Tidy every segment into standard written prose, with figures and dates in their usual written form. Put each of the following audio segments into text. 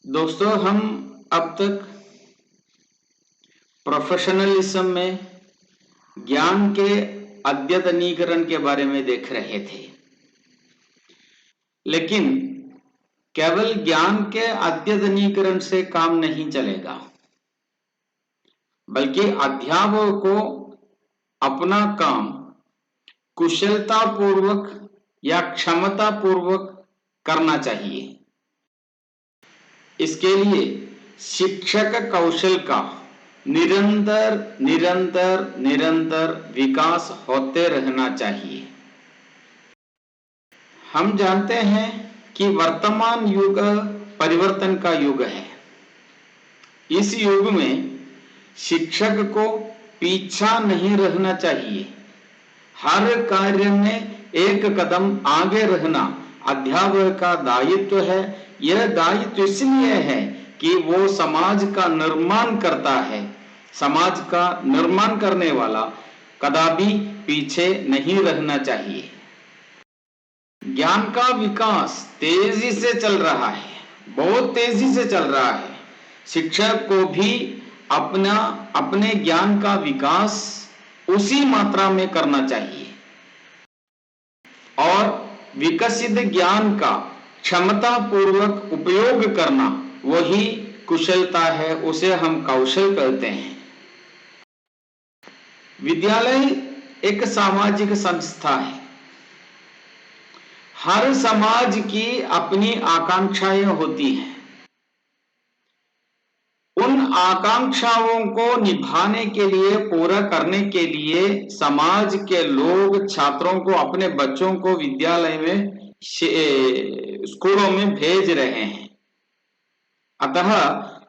दोस्तों, हम अब तक प्रोफेशनलिज्म में ज्ञान के अद्यतनीकरण के बारे में देख रहे थे, लेकिन केवल ज्ञान के अद्यतनीकरण से काम नहीं चलेगा, बल्कि अध्यापक को अपना काम कुशलतापूर्वक या क्षमतापूर्वक करना चाहिए। इसके लिए शिक्षक कौशल का निरंतर निरंतर निरंतर विकास होते रहना चाहिए। हम जानते हैं कि वर्तमान युग परिवर्तन का युग है। इस युग में शिक्षक को पीछा नहीं रहना चाहिए। हर कार्य में एक कदम आगे रहना अध्यापक का दायित्व है। यह दायित्व इसलिए है कि वो समाज का निर्माण करता है। समाज का निर्माण करने वाला कदापि पीछे नहीं रहना चाहिए। ज्ञान का विकास तेजी से चल रहा है, बहुत तेजी से चल रहा है। शिक्षक को भी अपने ज्ञान का विकास उसी मात्रा में करना चाहिए और विकसित ज्ञान का क्षमतापूर्वक उपयोग करना वही कुशलता है, उसे हम कौशल कहते हैं। विद्यालय एक सामाजिक संस्था है। हर समाज की अपनी आकांक्षाएं होती हैं। उन आकांक्षाओं को निभाने के लिए, पूरा करने के लिए समाज के लोग छात्रों को, अपने बच्चों को विद्यालय में, स्कूलों में भेज रहे हैं। अतः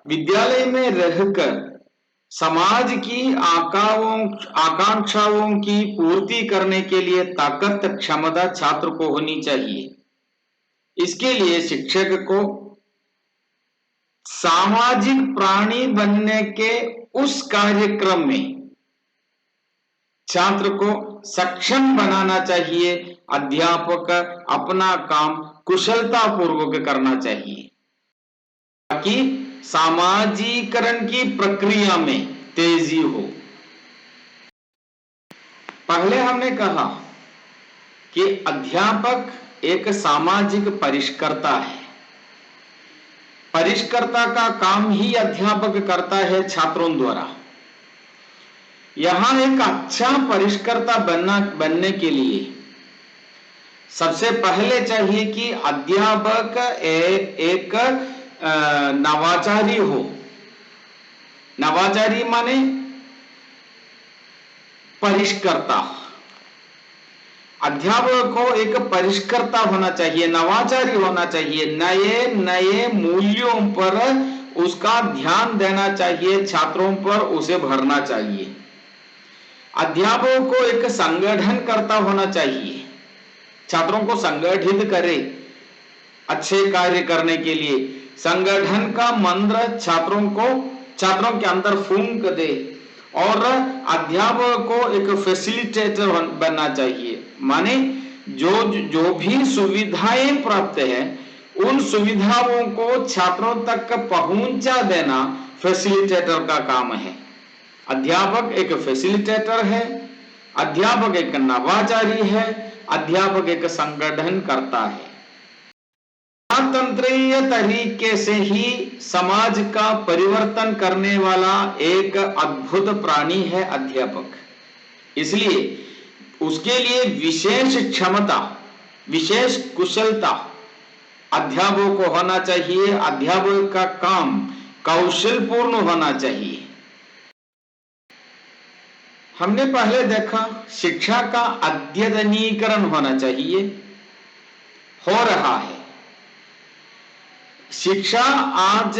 विद्यालय में रहकर समाज की आकांक्षाओं की पूर्ति करने के लिए ताकत, क्षमता छात्र को होनी चाहिए। इसके लिए शिक्षक को सामाजिक प्राणी बनने के उस कार्यक्रम में छात्र को सक्षम बनाना चाहिए। अध्यापक अपना काम कुशलतापूर्वक करना चाहिए ताकि सामाजिकरण की प्रक्रिया में तेजी हो। पहले हमने कहा कि अध्यापक एक सामाजिक परिष्कर्ता है। परिष्कर्ता का काम ही अध्यापक करता है छात्रों द्वारा। यहां एक अच्छा परिष्कर्ता बनने के लिए सबसे पहले चाहिए कि अध्यापक एक नवाचारी हो। नवाचारी माने परिष्कर्ता। अध्यापक को एक परिष्कर्ता होना चाहिए, नवाचारी होना चाहिए। नए नए मूल्यों पर उसका ध्यान देना चाहिए, छात्रों पर उसे भरना चाहिए। अध्यापक को एक संगठनकर्ता होना चाहिए, छात्रों को संगठित करे अच्छे कार्य करने के लिए। संगठन का मंत्र छात्रों के अंदर फूंक दे। और अध्यापक को एक फैसिलिटेटर बनना चाहिए, माने जो भी सुविधाएं प्राप्त है उन सुविधाओं को छात्रों तक पहुंचा देना फैसिलिटेटर का काम है। अध्यापक एक फैसिलिटेटर है, अध्यापक एक नवाचारी है, अध्यापक एक संगठन करता है। तंत्रीय तरीके से ही समाज का परिवर्तन करने वाला एक अद्भुत प्राणी है अध्यापक। इसलिए उसके लिए विशेष क्षमता, विशेष कुशलता अध्यापक को होना चाहिए। अध्यापक का काम कौशलपूर्ण होना चाहिए। हमने पहले देखा शिक्षा का अद्यतनीकरण होना चाहिए, हो रहा है। शिक्षा आज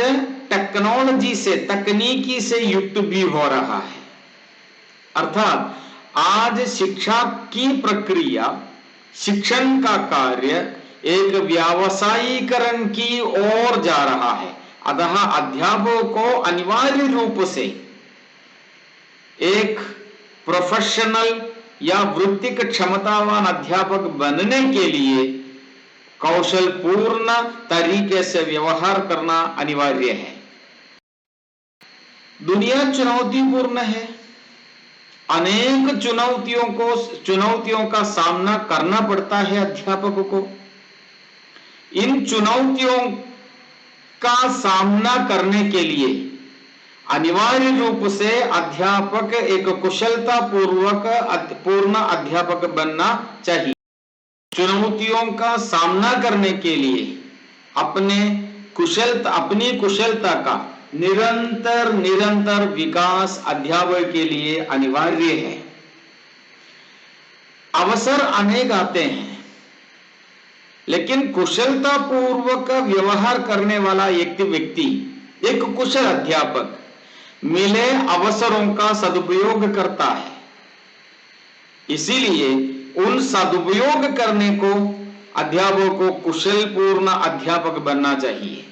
टेक्नोलॉजी से, तकनीकी से युक्त भी हो रहा है। अर्थात आज शिक्षा की प्रक्रिया, शिक्षण का कार्य एक व्यावसायीकरण की ओर जा रहा है। अतः अध्यापक को अनिवार्य रूप से एक प्रोफेशनल या वृत्तिक क्षमतावान अध्यापक बनने के लिए कौशल पूर्ण तरीके से व्यवहार करना अनिवार्य है। दुनिया चुनौतीपूर्ण है, अनेक चुनौतियों का सामना करना पड़ता है अध्यापक को। इन चुनौतियों का सामना करने के लिए अनिवार्य रूप से अध्यापक एक कुशलता पूर्ण अध्यापक बनना चाहिए। चुनौतियों का सामना करने के लिए अपनी कुशलता का निरंतर विकास अध्यापक के लिए अनिवार्य है। अवसर अनेक आते हैं, लेकिन कुशलता पूर्वक व्यवहार करने वाला एक व्यक्ति, एक कुशल अध्यापक मिले अवसरों का सदुपयोग करता है। इसीलिए उन सदुपयोग करने को अध्यापक को कुशल पूर्ण अध्यापक बनना चाहिए।